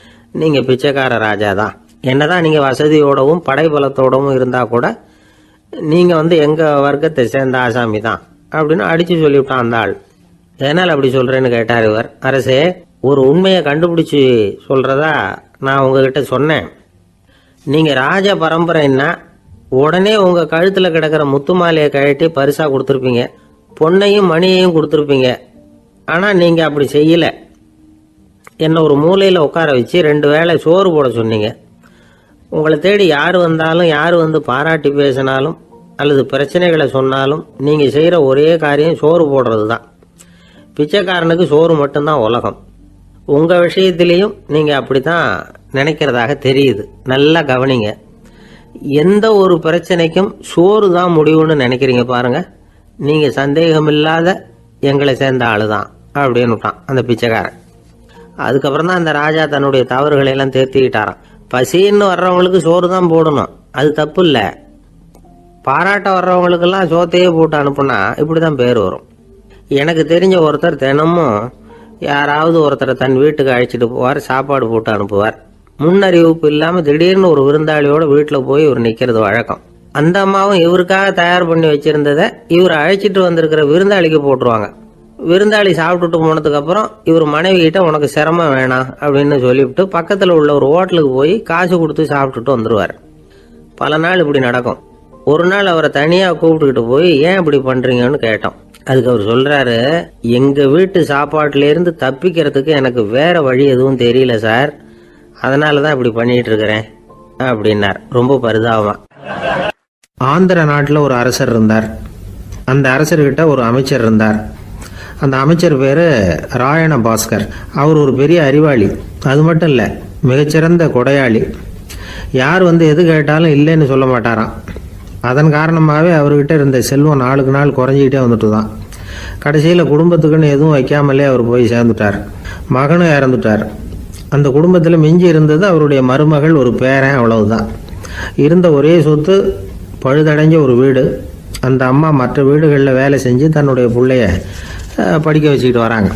நீங்கள் பிச்சைக்கார ராஜா தான். என்னதான் நீங்கள் வசதியோடவும் படைபலத்தோடவும் இருந்தால் கூட நீங்கள் எங்கள் வர்க்கத்தை சேர்ந்த ஆசாமி தான் அப்படின்னு அடித்து சொல்லிவிட்டான் அந்த ஆள். என்னால் அப்படி சொல்கிறேன்னு கேட்டார் இவர். அரசே, ஒரு உண்மையை கண்டுபிடிச்சி சொல்கிறதா நான் உங்ககிட்ட சொன்னேன். நீங்கள் ராஜ பரம்பரைன்னா உடனே உங்கள் கழுத்தில் கிடக்கிற முத்து மாலையை கழட்டி பரிசாக கொடுத்துருப்பீங்க, பொண்ணையும் மணியையும் கொடுத்துருப்பீங்க. ஆனால் நீங்கள் அப்படி செய்யலை. என்னை ஒரு மூலையில் உட்கார வச்சு 2 வேளை சோறு போட சொன்னீங்க. உங்களை தேடி யார் வந்தாலும், யார் வந்து பாராட்டி பேசினாலும் அல்லது பிரச்சனைகளை சொன்னாலும் நீங்கள் செய்கிற ஒரே காரியம் சோறு போடுறது தான். பிச்சைக்காரனுக்கு சோறு மட்டும்தான் உலகம். உங்கள் விஷயத்திலையும் நீங்கள் அப்படி தான் நினைக்கிறதாக தெரியுது. நல்லா கவனிங்க. எந்த ஒரு பிரச்சனைக்கும் சோறு தான் முடிவுன்னு நினைக்கிறீங்க பாருங்க. நீங்கள் சந்தேகமில்லாத எங்களை சேர்ந்த ஆளு தான் அப்படின்னு விட்டான் அந்த பிச்சைக்காரன். அதுக்கப்புறம் தான் அந்த ராஜா தன்னுடைய தவறுகளை எல்லாம் தேர்த்திக்கிட்டாராம். பசின்னு வர்றவங்களுக்கு சோறு தான் போடணும், அது தப்பு இல்லை. பாராட்ட வர்றவங்களுக்கெல்லாம் சோத்தையே போட்டு அனுப்புனா இப்படி தான் பேர் வரும். எனக்கு தெரிஞ்ச ஒருத்தர் தினமும் யாராவது ஒருத்தரை தன் வீட்டுக்கு அழைச்சிட்டு போவார், சாப்பாடு போட்டு அனுப்புவார். முன்னறிவிப்பு இல்லாமல் திடீர்னு ஒரு விருந்தாளியோட வீட்டில் போய் இவர் நிற்கிறது வழக்கம். அந்த அம்மாவும் இவருக்காக தயார் பண்ணி வச்சிருந்ததை இவர் அழைச்சிட்டு வந்திருக்கிற விருந்தாளிக்கு போட்டுருவாங்க. விருந்தாளி சாப்பிட்டுட்டு போனதுக்கப்புறம் இவர் மனைவி கிட்ட உனக்கு சிரமம் வேணாம் அப்படின்னு சொல்லிவிட்டு பக்கத்தில் உள்ள ஒரு ஹோட்டலுக்கு போய் காசு கொடுத்து சாப்பிட்டுட்டு வந்துடுவார். பல நாள் இப்படி நடக்கும். ஒரு நாள் அவரை தனியாக கூப்பிட்டுக்கிட்டு போய் ஏன் இப்படி பண்ணுறீங்கன்னு கேட்டோம். அதுக்கு அவர் சொல்கிறாரு, எங்கள் வீட்டு சாப்பாட்டிலேருந்து தப்பிக்கிறதுக்கு எனக்கு வேற வழி எதுவும் தெரியல சார், அதனால தான் இப்படி பண்ணிட்டு இருக்கிறேன் அப்படின்னார் ரொம்ப பரிதாபமா. ஆந்திர நாட்டில் ஒரு அரசர் இருந்தார். அந்த அரசர்கிட்ட ஒரு அமைச்சர் இருந்தார். அந்த அமைச்சர் பேர் ராயண பாஸ்கர். அவர் ஒரு பெரிய அறிவாளி. அது மட்டும் இல்லை, மிகச்சிறந்த கொடையாளி. யார் எது கேட்டாலும் இல்லைன்னு சொல்ல மாட்டாராம். அதன் காரணமாகவே அவர்கிட்ட இருந்த செல்வம் நாளுக்கு நாள் குறைஞ்சிக்கிட்டே வந்துட்டு தான். கடைசியில் குடும்பத்துக்குன்னு எதுவும் வைக்காமலே அவர் போய் சேர்ந்துட்டார். மகனும் இறந்துட்டார். அந்த குடும்பத்தில் மிஞ்சி இருந்தது அவருடைய மருமகள், ஒரு பேரன், அவ்வளவுதான். இருந்த ஒரே சொத்து பழுதடைஞ்ச ஒரு வீடு. அந்த அம்மா மற்ற வீடுகளில் வேலை செஞ்சு தன்னுடைய பிள்ளைய படிக்க வச்சுக்கிட்டு வராங்க.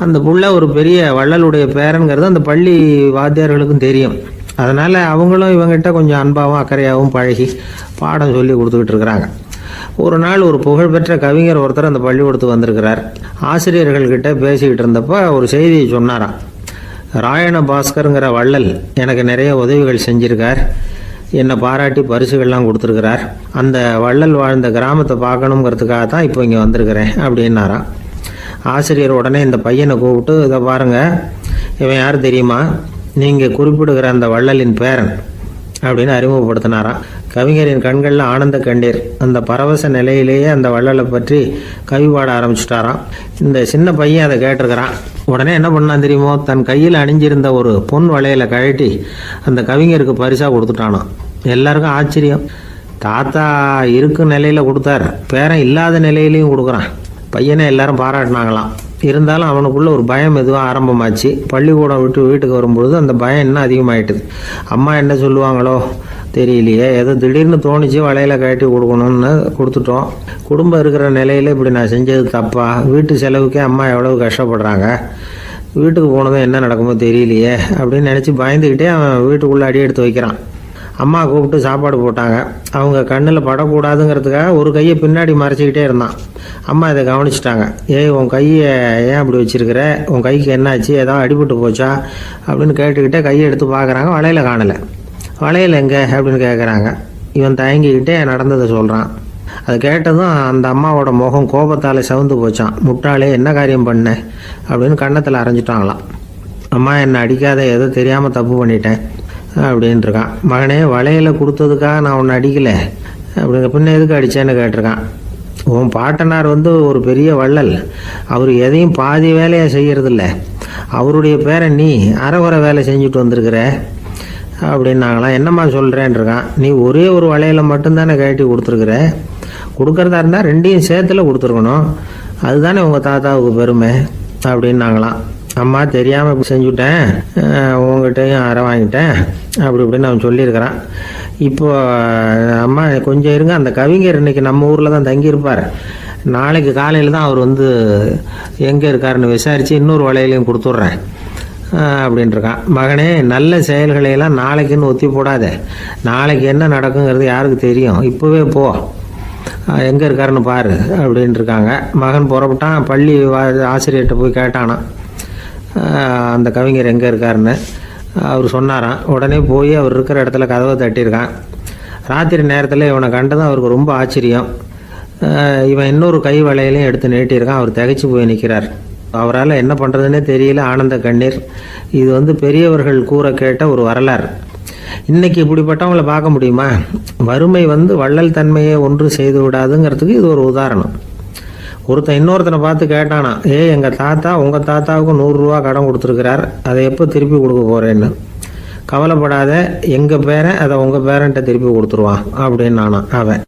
அந்த புள்ள ஒரு பெரிய வள்ளலுடைய பேரன்கிறது அந்த பள்ளி வாத்தியார்களுக்கும் தெரியும். அதனால் அவங்களும் இவங்ககிட்ட கொஞ்சம் அன்பாகவும் அக்கறையாகவும் பழகி பாடம் சொல்லி கொடுத்துக்கிட்டு இருக்கிறாங்க. ஒரு நாள் ஒரு புகழ்பெற்ற கவிஞர் ஒருத்தர் அந்த பள்ளிக்கூடத்துக்கு வந்திருக்கிறார். ஆசிரியர்கள்கிட்ட பேசிக்கிட்டு இருந்தப்போ ஒரு செய்தியை சொன்னாராம். ராயண பாஸ்கருங்கிற வள்ளல் எனக்கு நிறைய உதவிகள் செஞ்சிருக்கார், என்னை பாராட்டி பரிசுகள்லாம் கொடுத்துருக்கிறார். அந்த வள்ளல் வாழ்ந்த கிராமத்தை பார்க்கணுங்கிறதுக்காக தான் இப்போ இங்கே வந்திருக்கிறேன் அப்படின்னாராம். ஆசிரியர் உடனே இந்த பையனை கூப்பிட்டு, இதை பாருங்கள், இவன் யார் தெரியுமா, நீங்கள் குறிப்பிடுகிற அந்த வள்ளலின் பேரன் அப்படின்னு அறிமுகப்படுத்தினாராம். கவிஞரின் கண்களில் ஆனந்த கண்ணீர். அந்த பரவச நிலையிலேயே அந்த வள்ளலை பற்றி கவி பாட ஆரம்பிச்சுட்டாராம். இந்த சின்ன பையன் அதை கேட்டிருக்கிறான். உடனே என்ன பண்ணான் தெரியுமோ, தன் கையில் அணிஞ்சிருந்த ஒரு பொன் வளையலை கழட்டி அந்த கவிஞருக்கு பரிசாக கொடுத்துட்டானான். எல்லாருக்கும் ஆச்சரியம். தாத்தா இருக்கும் நிலையில் கொடுத்தார், பேரன் இல்லாத நிலையிலையும் கொடுக்குறான். பையனை எல்லாரும் பாராட்டினாங்களாம். இருந்தாலும் அவனுக்குள்ள ஒரு பயம் எதுவும் ஆரம்பமாச்சு. பள்ளிக்கூடம் விட்டு வீட்டுக்கு வரும்பொழுது அந்த பயம் இன்னும் அதிகமாயிட்டுது. அம்மா என்ன சொல்லுவாங்களோ தெரியலையே, ஏதோ திடீர்னு தோணிச்சு வளையல கட்டி கொடுக்கணும்னு கொடுத்துட்டோம். குடும்பம் இருக்கிற நிலையில் இப்படி நான் செஞ்சது தப்பா, வீட்டு செலவுக்கே அம்மா எவ்வளவு கஷ்டப்படுறாங்க, வீட்டுக்கு போனதும் என்ன நடக்குமோ தெரியலையே அப்படின்னு நினச்சி பயந்துக்கிட்டே அவன் வீட்டுக்குள்ளே அடி எடுத்து வைக்கிறான். அம்மா கூப்பிட்டு சாப்பாடு போட்டாங்க. அவங்க கண்ணில் படக்கூடாதுங்கிறதுக்காக ஒரு கையை பின்னாடி மறைச்சிக்கிட்டே இருந்தான். அம்மா இதை கவனிச்சிட்டாங்க. ஏய், உன் கையை ஏன் அப்படி வச்சிருக்கிற, உன் கைக்கு என்னாச்சு, ஏதாவது அடிபட்டு போச்சா அப்படின்னு கேட்டுக்கிட்டே கையை எடுத்து பார்க்குறாங்க. வளையல காணலை. வளையல் எங்கே அப்படின்னு கேட்குறாங்க. இவன் தயங்கிக்கிட்டே நடந்ததை சொல்கிறான். அது கேட்டதும் அந்த அம்மாவோட முகம் கோபத்தால் சவுந்து போச்சான். முட்டாளே, என்ன காரியம் பண்ண அப்படின்னு கன்னத்தில் அரைஞ்சிட்டாங்களாம். அம்மா, என்னை அடிக்காத, ஏதோ தெரியாமல் தப்பு பண்ணிட்டேன் அப்படின்ட்டுருக்கான். மகனே, வளையலை கொடுத்ததுக்காக நான் உன்னை அடிக்கலை அப்படிங்க, பின்ன எதுக்கு அடித்தேன்னு கேட்டிருக்கான். உன் பாட்டனார் ஒரு பெரிய வள்ளல், அவர் எதையும் பாதி வேலையை செய்யறதில்ல, அவருடைய பேரை நீ அரைகுறை வேலை செஞ்சுட்டு வந்திருக்கிற அப்படின்னாங்களாம். என்னம்மா சொல்கிறேன்ருக்கான். நீ ஒரே ஒரு வளையலை மட்டும்தானே கட்டி கொடுத்துருக்குற, கொடுக்கறதா இருந்தால் ரெண்டையும் சேர்த்துல கொடுத்துருக்கணும், அதுதானே உங்கள் தாத்தாவுக்கு பெருமை அப்படின்னாங்களாம். அம்மா, தெரியாமல் இப்படி செஞ்சுட்டேன், உங்கள்கிட்டையும் அரை வாங்கிட்டேன் அப்படி இப்படின்னு அவன் சொல்லியிருக்கிறான். இப்போ அம்மா கொஞ்சம் இருங்க, அந்த கவிஞர் இன்னைக்கு நம்ம ஊரில் தான் தங்கியிருப்பார், நாளைக்கு காலையில் தான் அவர் எங்கே இருக்காருன்னு விசாரித்து இன்னொரு வளையலையும் கொடுத்துட்றேன் அப்படின்ட்டுருக்கான். மகனே, நல்ல செயல்களையெல்லாம் நாளைக்குன்னு ஒத்தி போடாத, நாளைக்கு என்ன நடக்குங்கிறது யாருக்கு தெரியும், இப்போவே போ, எங்கே இருக்காருன்னு பாரு அப்படின்ட்டுருக்காங்க. மகன் புறப்பட்டான். பள்ளி ஆசிரியர்கிட்ட போய் கேட்டானா அந்த கவிஞர் எங்கே இருக்காருன்னு. அவர் சொன்னாராம். உடனே போய் அவர் இருக்கிற இடத்துல கதவை தட்டியிருக்கான். ராத்திரி நேரத்தில் இவனை கண்டதும் அவருக்கு ரொம்ப ஆச்சரியம். இவன் இன்னொரு கை வளையலையும் எடுத்து நீட்டியிருக்கான். அவர் திகைச்சு போய் நிற்கிறார். அவரால் என்ன பண்ணுறதுன்னே தெரியல. ஆனந்த கண்ணீர். இது பெரியவர்கள் கூற கேட்ட ஒரு வரலாறு. இன்னைக்கு இப்படிப்பட்டவங்களை பார்க்க முடியுமா? வறுமை வள்ளல் தன்மையை ஒன்று செய்து விடாதுங்கிறதுக்கு இது ஒரு உதாரணம். ஒருத்தன் இன்னொருத்தனை பார்த்து கேட்டானா, எங்கள் தாத்தா உங்கள் தாத்தாவுக்கு 100 ரூபா கடன் கொடுத்துருக்கிறார், அதை எப்போ திருப்பி கொடுக்க போகிறேன்னு. கவலைப்படாத, எங்கள் பேரன் அதை உங்கள் பேரன்ட்ட திருப்பி கொடுத்துருவான் அப்படின்னு நானா அவன்.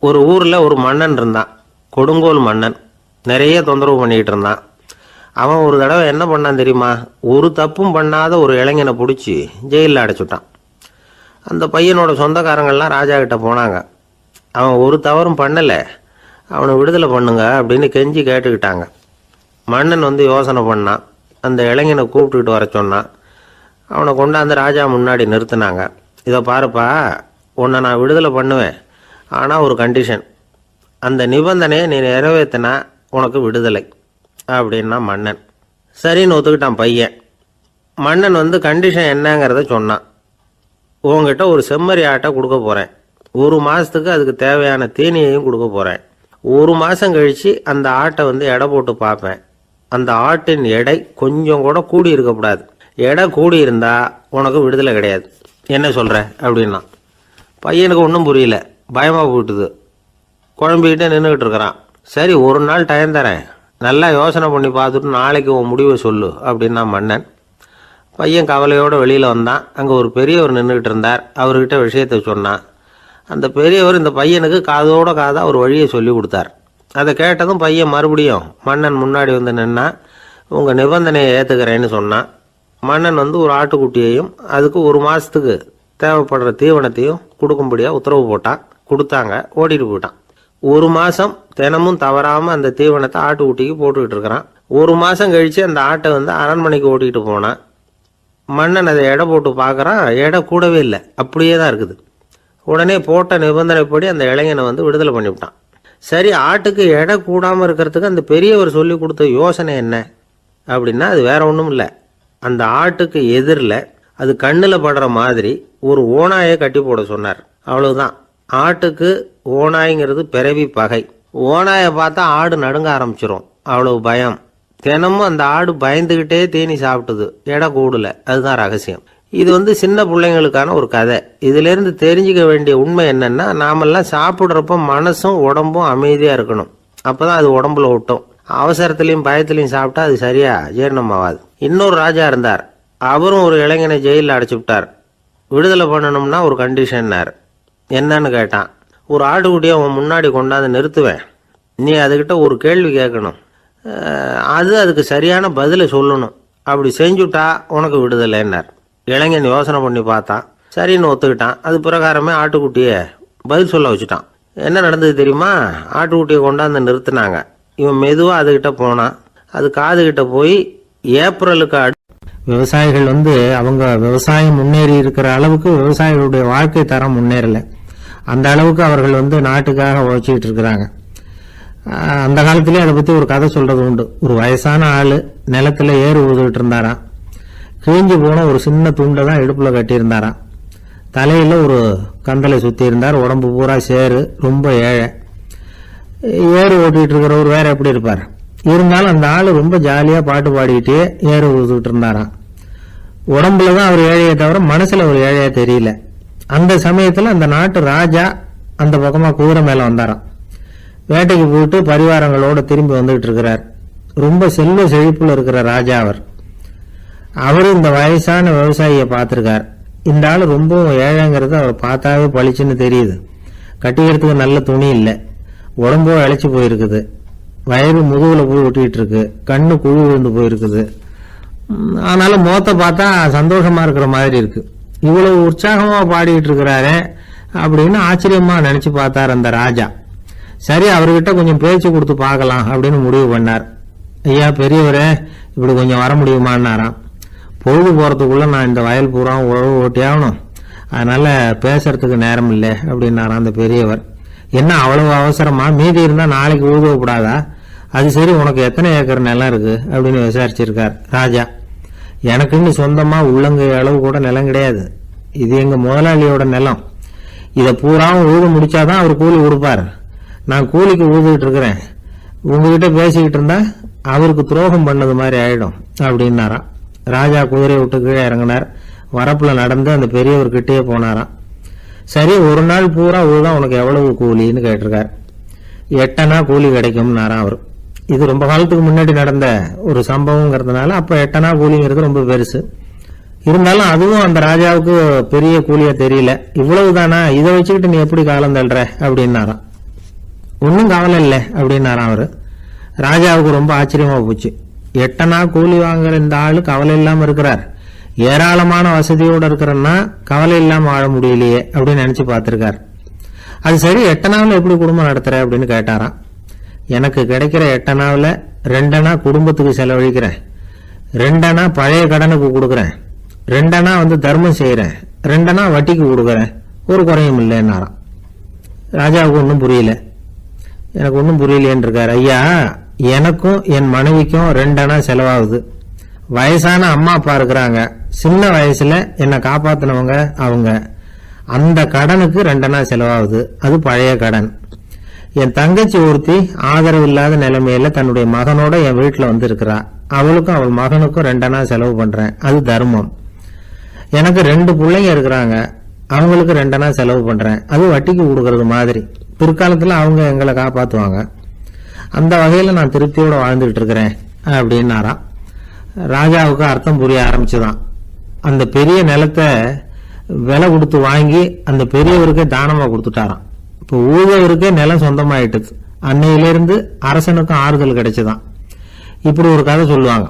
ஒரு ஊரில் ஒரு மன்னன் இருந்தான், கொடுங்கோல் மன்னன். நிறைய தொந்தரவு பண்ணிக்கிட்டு இருந்தான். அவன் ஒரு தடவை என்ன பண்ணான் தெரியுமா? ஒரு தப்பும் பண்ணாத ஒரு இளைஞனை பிடிச்சி ஜெயிலில் அடைச்சுட்டான். அந்த பையனோட சொந்தக்காரங்கள்லாம் ராஜா கிட்ட போனாங்க. அவன் ஒரு தவறும் பண்ணலை, அவனை விடுதலை பண்ணுங்க அப்படின்னு கெஞ்சி கேட்டுக்கிட்டாங்க. மன்னன் யோசனை பண்ணான். அந்த இளைஞனை கூப்பிட்டுக்கிட்டு வர சொன்னான். அவனை கொண்டாந்து ராஜா முன்னாடி நிறுத்தினாங்க. இதை பாருப்பா, உன்னை நான் விடுதலை பண்ணுவேன், ஆனால் ஒரு கண்டிஷன், அந்த நிபந்தனையை நீ நிறைவேற்றினா உனக்கு விடுதலை அப்படின்னா மன்னன். சரின்னு ஒத்துக்கிட்டான் பையன். மன்னன் கண்டிஷன் என்னங்கிறத சொன்னான். உங்ககிட்ட ஒரு செம்மறி ஆட்டை கொடுக்க போகிறேன், 1 மாதத்துக்கு அதுக்கு தேவையான தீனியையும் கொடுக்க போகிறேன். 1 மாதம் கழித்து அந்த ஆட்டை எடை போட்டு பார்ப்பேன். அந்த ஆட்டின் எடை கொஞ்சம் கூட கூடி இருக்கக்கூடாது. எடை கூடி இருந்தால் உனக்கு விடுதலை கிடையாது. என்ன சொல்கிற அப்படின்னா. பையனுக்கு ஒன்றும் புரியல, பயமாக போயிட்டுது. குழம்பிக்கிட்டே நின்றுக்கிட்டு இருக்கிறான். சரி, 1 நாள் டைம் தரேன், நல்லா யோசனை பண்ணி பார்த்துட்டு நாளைக்கு உன் முடிவை சொல்லு அப்படின்னா மன்னன். பையன் கவலையோடு வெளியில் வந்தான். அங்கே ஒரு பெரியவர் நின்றுக்கிட்டு இருந்தார். அவர்கிட்ட விஷயத்தை சொன்னான். அந்த பெரியவர் இந்த பையனுக்கு காதோட காதாக ஒரு வழியை சொல்லி கொடுத்தார். அதை கேட்டதும் பையன் மறுபடியும் மன்னன் முன்னாடி நின்னா, உங்கள் நிபந்தனையை ஏற்றுக்கிறேன்னு சொன்னான். மன்னன் ஒரு ஆட்டுக்குட்டியையும் அதுக்கு 1 மாதத்துக்கு தேவைப்படுற தீவனத்தையும் கொடுக்கும்படியாக உத்தரவு போட்டான். கொடுத்தாங்க, ஓடிட்டு போயிட்டான். 1 மாதம் தினமும் தவறாமல் அந்த தீவனத்தை ஆட்டுக்குட்டிக்கு போட்டுக்கிட்டு இருக்கிறான். 1 மாதம் கழித்து அந்த ஆட்டை அரண்மனைக்கு ஓட்டிகிட்டு போனான். மன்னன் அதை எடை போட்டு பார்க்குறான், எடை கூடவே இல்லை, அப்படியே தான் இருக்குது. உடனே போட்ட நிபந்தனைப்படி அந்த இளைஞனை வந்து விடுதலை பண்ணிவிட்டான். சரி, ஆட்டுக்கு எடை கூடாமல் இருக்கிறதுக்கு அந்த பெரியவர் சொல்லி கொடுத்த யோசனை என்ன அப்படின்னா, அது வேற ஒன்றும் இல்லை. அந்த ஆட்டுக்கு எதிரில் அது கண்ணில் படுற மாதிரி ஒரு ஓநாயை கட்டி போட சொன்னார். அவ்வளவுதான். ஆட்டுக்கு ஓநாய்ங்கிறது பிறவி பகை. ஓநாயை பார்த்தா ஆடு நடுங்க ஆரம்பிச்சிரும், அவ்வளவு பயம். தினமும் அந்த ஆடு பயந்துக்கிட்டே தீனி சாப்பிட்டுது, எடை கூடல. அதுதான் ரகசியம். இது வந்து சின்ன பிள்ளைங்களுக்கான ஒரு கதை. இதிலேருந்து தெரிஞ்சுக்க வேண்டிய உண்மை என்னன்னா, நாமெல்லாம் சாப்பிட்றப்ப மனசும் உடம்பும் அமைதியாக இருக்கணும். அப்போதான் அது உடம்புல ஒட்டும். அவசரத்துலையும் பயத்துலையும் சாப்பிட்டா அது சரியா ஜீரணம் ஆகாது. இன்னொரு ராஜா இருந்தார். அவரும் ஒரு இளைஞனை ஜெயிலில் அடைச்சி விட்டார். விடுதலை பண்ணணும்னா ஒரு கண்டிஷன்னார். என்னன்னு கேட்டான். ஒரு ஆட்டுக்குட்டியை அவன் முன்னாடி கொண்டாந்து நிறுத்துவேன், நீ அதுக்கிட்ட ஒரு கேள்வி கேட்கணும், அதுக்கு சரியான பதிலை சொல்லணும். அப்படி செஞ்சுட்டா உனக்கு விடுதலைன்னார். இளைஞன் யோசனை பண்ணி பார்த்தான், சரின்னு ஒத்துக்கிட்டான். அது பிரகாரமே ஆட்டுக்குட்டியை பதில் சொல்ல வச்சுட்டான். என்ன நடந்தது தெரியுமா? ஆட்டுக்குட்டியை கொண்டாந்து நிறுத்தினாங்க. இவன் மெதுவாக அதுகிட்ட போனான். அது காதுகிட்ட போய் ஏப்ரலுக்கு விவசாயிகள் வந்து அவங்க விவசாயம் முன்னேறி இருக்கிற அளவுக்கு விவசாயிகளுடைய வாழ்க்கை தரம் முன்னேறலை. அந்த அளவுக்கு அவர்கள் வந்து நாட்டுக்காக உழைச்சிக்கிட்டு இருக்கிறாங்க. அந்த காலத்திலே அதை பற்றி ஒரு கதை சொல்றது உண்டு. ஒரு வயசான ஆள் நிலத்தில் ஏறு ஊதுகிட்டு இருந்தாராம். கிழிஞ்சு போன ஒரு சின்ன துண்டை தான் இடுப்பில் கட்டியிருந்தாராம். தலையில் ஒரு கந்தலை சுற்றி இருந்தார். உடம்பு பூரா சேரு, ரொம்ப ஏழை. ஏறு ஓட்டிகிட்டு இருக்கிறவர் வேற எப்படி இருப்பார்? இருந்தாலும் அந்த ஆள் ரொம்ப ஜாலியாக பாட்டு பாடிக்கிட்டே ஏறு ஊதுகிட்டு இருந்தாராம். உடம்புல தான் அவர் ஏழையை தவிர மனசில் ஒரு ஏழையா தெரியல. அந்த சமயத்தில் அந்த நாட்டு ராஜா அந்த பக்கமாக குதிரை மேலே வந்தாராம். வேட்டைக்கு போயிட்டு பரிவாரங்களோட திரும்பி வந்துகிட்டு இருக்கிறார். ரொம்ப செல்வ செழிப்புல இருக்கிற ராஜா அவர். அவரு இந்த வயசான விவசாயியை பார்த்திருக்கார். இந்த ஆள் ரொம்ப ஏழைங்கிறது அவர் பார்த்தாவே பளிச்சுன்னு தெரியுது. கட்டிக்கிறதுக்கு நல்ல துணி இல்லை, உடம்போ இழைச்சி போயிருக்குது, வயிறு முதுகுல போய் ஒட்டிக்கிட்டு இருக்கு, கண்ணு குழு விழுந்து போயிருக்குது. ஆனாலும் முகத்தை பார்த்தா சந்தோஷமா இருக்கிற மாதிரி இருக்கு. இவ்வளவு உற்சாகமா பாடிக்கிட்டு இருக்கிறாரே அப்படின்னு ஆச்சரியமா நினைச்சு பார்த்தார் அந்த ராஜா. சரி, அவர்கிட்ட கொஞ்சம் பேச்சு கொடுத்து பார்க்கலாம் அப்படின்னு முடிவு பண்ணார். ஐயா பெரியவரே, இப்படி கொஞ்சம் வர முடியுமான்னாராம். பொழுது போறதுக்குள்ள நான் இந்த வயல் பூரா உழவு ஓட்டி ஆகணும், அதனால பேசுறதுக்கு நேரம் இல்லை அப்படின்னாராம் அந்த பெரியவர். என்ன அவ்வளவு அவசரமா? மீதி இருந்தா நாளைக்கு ஊதுவப்படாதா? அது சரி, உனக்கு எத்தனை ஏக்கர் நிலம் இருக்கு அப்படின்னு விசாரிச்சிருக்கார் ராஜா. எனக்குன்னு சொந்தமா உள்ளங்கை அளவு கூட நிலம் கிடையாது. இது எங்க முதலாளியோட நிலம். இதை பூராவும் ஊது முடிச்சாதான் அவர் கூலி கொடுப்பார். நான் கூலிக்கு ஊதுகிட்டு இருக்கிறேன். உங்ககிட்ட பேசிக்கிட்டு இருந்தா அவருக்கு துரோகம் பண்ணது மாதிரி ஆயிடும் அப்படின்னாராம். ராஜா குதிரையை விட்டு கீழே இறங்கினார். வரப்புல நடந்து அந்த பெரியவர்கிட்டயே போனாராம். சரி, ஒரு நாள் பூரா ஊதான் உனக்கு எவ்வளவு கூலின்னு கேட்டிருக்கார். 8 அணா கூலி கிடைக்கும்னாராம் அவர். இது ரொம்ப காலத்துக்கு முன்னாடி நடந்த ஒரு சம்பவங்கிறதுனால அப்ப 8 அணா கூலிங்கிறது ரொம்ப பெருசு. இருந்தாலும் அதுவும் அந்த ராஜாவுக்கு பெரிய கூலியா தெரியல. இவ்வளவுதானா, இதை வச்சுக்கிட்டு நீ எப்படி காலம் தள்ளுற அப்படின்னாராம். ஒன்னும் கவலை இல்லை அப்படின்னாராம் அவரு. ராஜாவுக்கு ரொம்ப ஆச்சரியமா போச்சு. 8 அணா கூலி வாங்குற இந்த ஆளு கவலை இல்லாம இருக்கிறார், ஏராளமான வசதியோட இருக்கிறன்னா கவலை இல்லாம வாழ முடியலையே அப்படின்னு நினைச்சு பார்த்திருக்கார். அது சரி, 8 அணாவில் எப்படி குடும்பம் நடத்துற அப்படின்னு கேட்டாராம். எனக்கு கிடைக்கிற 8 அணாவில் 2 அணா குடும்பத்துக்கு செலவழிக்கிறேன், 2 அணா பழைய கடனுக்கு கொடுக்குறேன், 2 அணா தர்மம் செய்யறேன், 2 அணா வட்டிக்கு கொடுக்குறேன், ஒரு குறையும் இல்லைன்னாராம். ராஜாவுக்கு ஒன்றும் புரியல. எனக்கு ஒன்றும் புரியலேன்னு இருக்காரு. ஐயா, எனக்கும் என் மனைவிக்கும் 2 அணா செலவாகுது. வயசான அம்மா அப்பா இருக்கிறாங்க, சின்ன வயசுல என்னை காப்பாத்தினவங்க அவங்க. அந்த கடனுக்கு 2 அணா செலவாகுது, அது பழைய கடன். என் தங்கச்சி ஒருத்தி ஆதரவு இல்லாத நிலைமையில தன்னுடைய மகனோட என் வீட்டுல இருக்கிறா. அவளுக்கும் அவள் மகனுக்கும் 2 அணா செலவு பண்றேன், அது தர்மம். எனக்கு 2 பிள்ளைங்க இருக்கிறாங்க, அவங்களுக்கு 2 அணா செலவு பண்றேன், அது வட்டிக்கு கொடுக்கறது மாதிரி. பிற்காலத்துல அவங்க எங்களை காப்பாத்துவாங்க. அந்த வகையில நான் திருப்தியோட வாழ்ந்துட்டு இருக்கிறேன் அப்படின்னாராம். ராஜாவுக்கு அர்த்தம் புரிய ஆரம்பிச்சுதான். அந்த பெரிய நிலத்தை விலை கொடுத்து வாங்கி அந்த பெரியவருக்கே தானமா கொடுத்துட்டாராம். இப்போ ஊழவருக்கே நிலம் சொந்தமாயிட்டுது. அன்னையிலிருந்து அரசனுக்கும் ஆறுதல் கிடைச்சுதான். இப்படி ஒரு கதை சொல்லுவாங்க.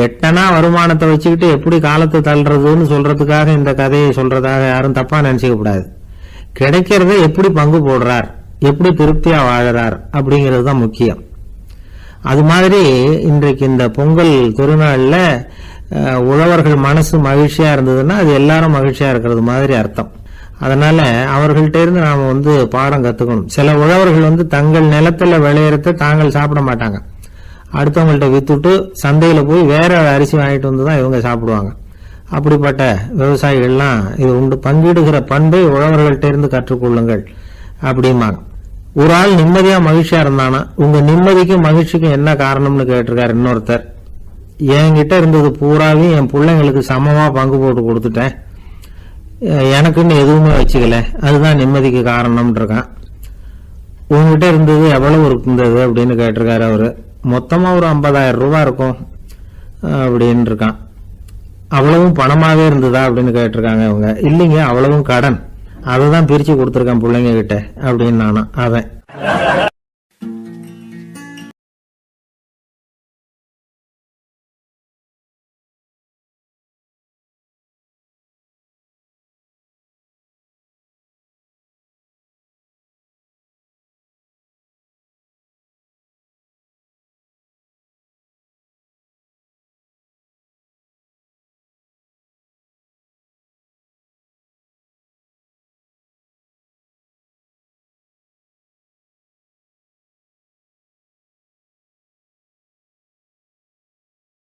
8 அணா வருமானத்தை வச்சுக்கிட்டு எப்படி காலத்தை தள்ளுறதுன்னு சொல்றதுக்காக இந்த கதையை சொல்றதாக யாரும் தப்பா நினைச்சுக்க கூடாது. கிடைக்கிறத எப்படி பங்கு போடுறார், எப்படி திருப்தியா வாழறார் அப்படிங்கிறது தான் முக்கியம். அது மாதிரி இன்றைக்கு இந்த பொங்கல் திருநாள்ல உழவர்கள் மனசு மகிழ்ச்சியா இருந்ததுன்னா அது எல்லாரும் மகிழ்ச்சியா இருக்கிறது மாதிரி அர்த்தம். அதனால அவர்கள்ட்ட இருந்து நாம பாடம் கத்துக்கணும். சில உழவர்கள் தங்கள் நிலத்துல விளையறத தாங்கள் சாப்பிட மாட்டாங்க, அடுத்தவங்கள்ட்ட வித்துட்டு சந்தையில போய் வேற அரிசி வாங்கிட்டு வந்துதான் இவங்க சாப்பிடுவாங்க. அப்படிப்பட்ட விவசாயிகள்லாம் இது உண்டு. பங்கிடுகிற பண்பை உழவர்கள்ட்ட இருந்து கற்றுக்கொள்ளுங்கள் அப்படிம்பாங்க. ஒரு ஆள் நிம்மதியா மகிழ்ச்சியா இருந்தானா உங்க நிம்மதிக்கும் மகிழ்ச்சிக்கும் என்ன காரணம்னு கேட்டிருக்காரு இன்னொருத்தர். என்கிட்ட இருந்தது பூராவே என் பிள்ளைங்களுக்கு சமமா பங்கு போட்டு கொடுத்துட்டேன், எனக்குன்னு எதுவுமே வச்சுக்கல, அதுதான் நிம்மதிக்கு காரணம்னு இருக்கான். உங்ககிட்ட இருந்தது எவ்வளவு இருந்தது அப்படின்னு கேட்டிருக்காரு அவரு. மொத்தமா ஒரு 50,000 ரூபாய் இருக்கும் அப்படின்னு இருக்கான். அவ்வளவும் பணமாவே இருந்ததா அப்படின்னு கேட்டிருக்காங்க அவங்க. இல்லைங்க, அவ்வளவும் கடன், அதை தான் பிரிச்சு கொடுத்துருக்கேன் பிள்ளைங்க கிட்ட அப்படின்னு நானும். அவன்